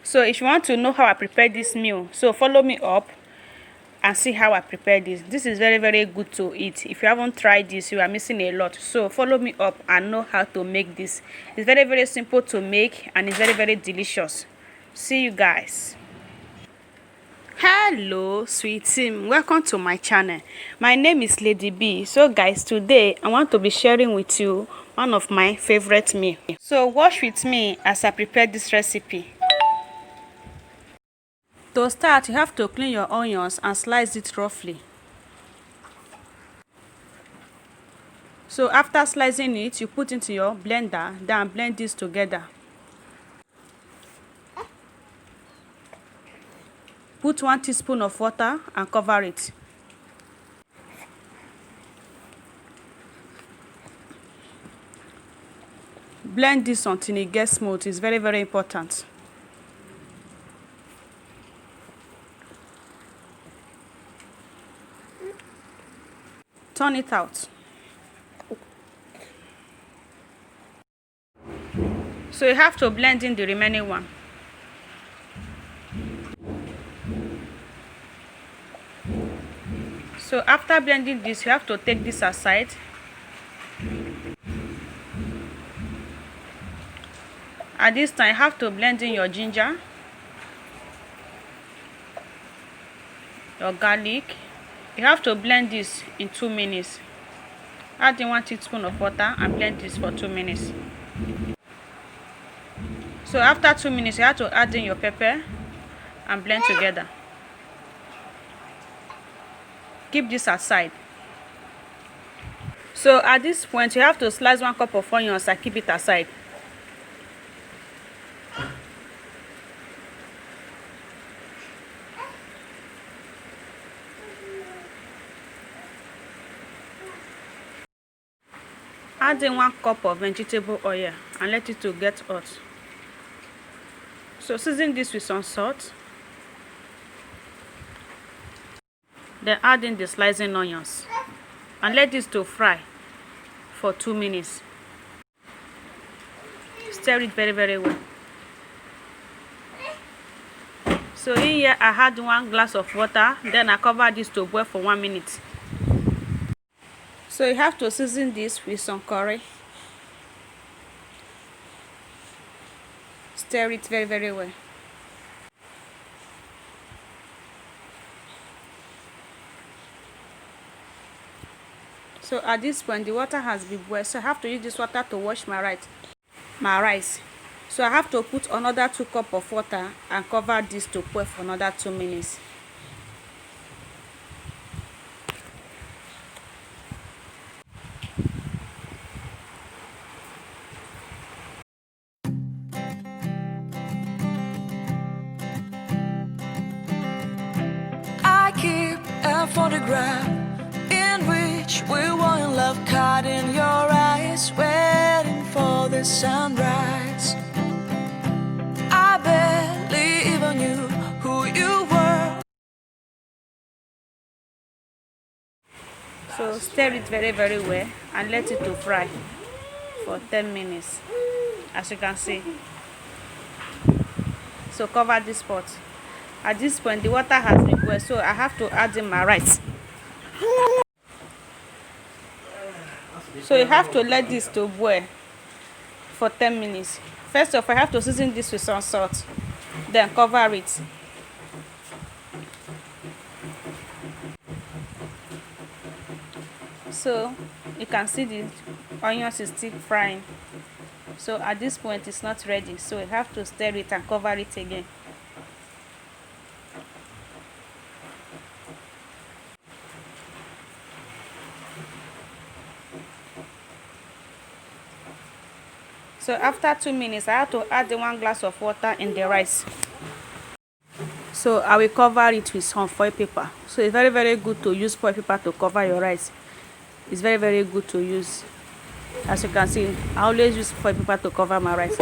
So if you want to know how I prepare this meal, so follow me up and see how I prepare this. This is very, very good to eat. If you haven't tried this, you are missing a lot. So follow me up and know how to make this. It's very, very simple to make and it's very, very delicious. See you guys. Hello sweet team, welcome to my channel. My name is Lady B. So guys, today I want to be sharing with you one of my favorite meal. So watch with me as I prepare this recipe. To start, you have to clean your onions and slice it roughly. So after slicing it, you put into your blender, then blend this together. Put 1 teaspoon of water and cover it. Blend this until it gets smooth. It's very, very important. Turn it out. So you have to blend in the remaining one. So after blending this, you have to take this aside. At this time, you have to blend in your ginger, your garlic. You have to blend this in 2 minutes. Add in 1 teaspoon of water and blend this for 2 minutes. So after 2 minutes, you have to add in your pepper and blend together. Keep this aside. So at this point, you have to slice 1 cup of onions and keep it aside. Add in 1 cup of vegetable oil and let it to get hot. So season this with some salt. Then add in the slicing onions and let this to fry for 2 minutes. Stir it very, very well. So in here I had 1 glass of water, then I cover this to boil for 1 minute. So you have to season this with some curry. Stir it very, very well. So at this point, the water has been boiled, so I have to use this water to wash my rice. So I have to put another 2 cups of water and cover this to boil for another 2 minutes. I keep a photograph in which we were in love, caught in your eyes, waiting for the sunrise. I barely even knew who you were. So stir it very, very well and let it to fry for 10 minutes, as you can see. So cover this pot. At this point, the water has been boiled, so I have to add in my rice. So you have to let this to boil for 10 minutes. First of all, I have to season this with some salt, then cover it. So you can see the onions is still frying. So at this point, it's not ready, so you have to stir it and cover it again. So after 2 minutes, I have to add the 1 glass of water in the rice. So I will cover it with some foil paper. So it's very, very good to use foil paper to cover your rice. It's very, very good to use. As you can see, I always use foil paper to cover my rice.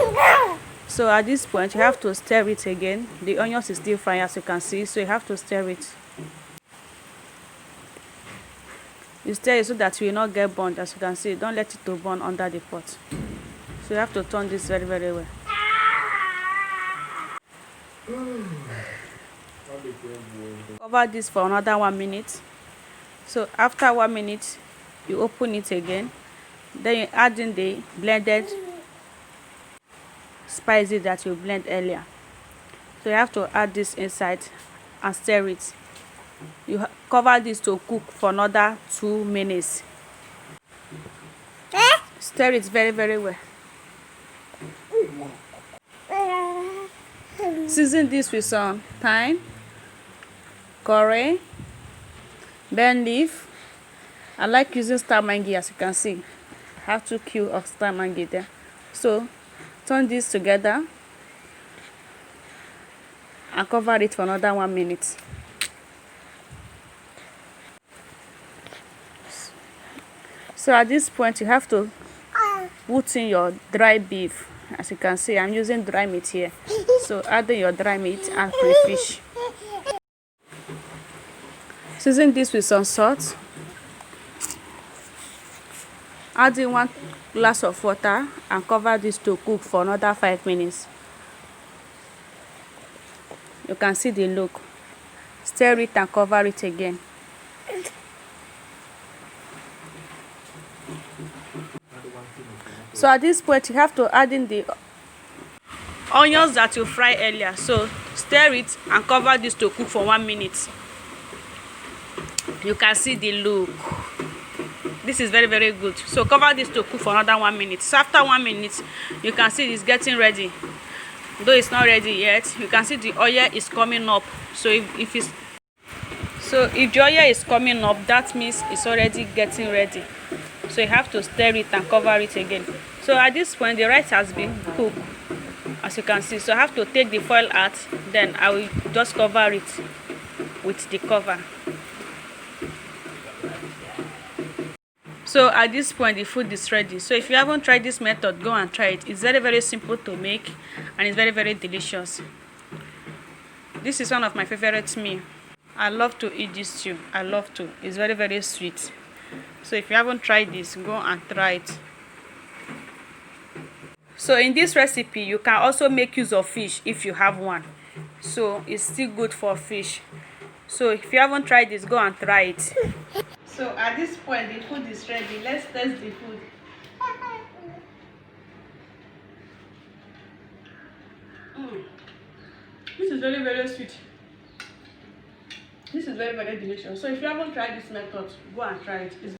So at this point, you have to stir it again. The onions is still frying, as you can see, so you have to stir it. You stir it so that you will not get burnt. As you can see, don't let it to burn under the pot. So you have to turn this very, very well. Cover this for another 1 minute. So after 1 minute, you open it again. Then you add in the blended spices that you blend earlier. So you have to add this inside and stir it. You cover this to cook for another 2 minutes. Stir it very, very well. Season this with some thyme, curry, bay leaf. I like using star mangi, as you can see. I have 2 cubes of star mangi there. So turn this together and cover it for another 1 minute. So at this point, you have to put in your dry beef. As you can see, I'm using dry meat here. So add in your dry meat and crayfish. Season this with some salt. Add in 1 glass of water and cover this to cook for another 5 minutes. You can see the look. Stir it and cover it again. So at this point, you have to add in the onions that you fry earlier. So stir it and cover this to cook for 1 minute. You can see the look. This is very, very good. So cover this to cook for another 1 minute. So after 1 minute, you can see it's getting ready. Though it's not ready yet, you can see the oil is coming up. So if the oil is coming up, that means it's already getting ready. So you have to stir it and cover it again. So at this point, the rice has been cooked, as you can see. So I have to take the foil out, then I will just cover it with the cover. So at this point, the food is ready. So if you haven't tried this method, go and try it. It's very, very simple to make, and it's very, very delicious. This is one of my favorite meals. I love to eat this stew. I love to. It's very, very sweet. So if you haven't tried this, go and try it. So in this recipe, you can also make use of fish if you have one. So it's still good for fish. So if you haven't tried this, go and try it. So at this point, the food is ready. Let's test the food. This is very, very sweet. This is very, very delicious. So if you haven't tried this method, go and try it.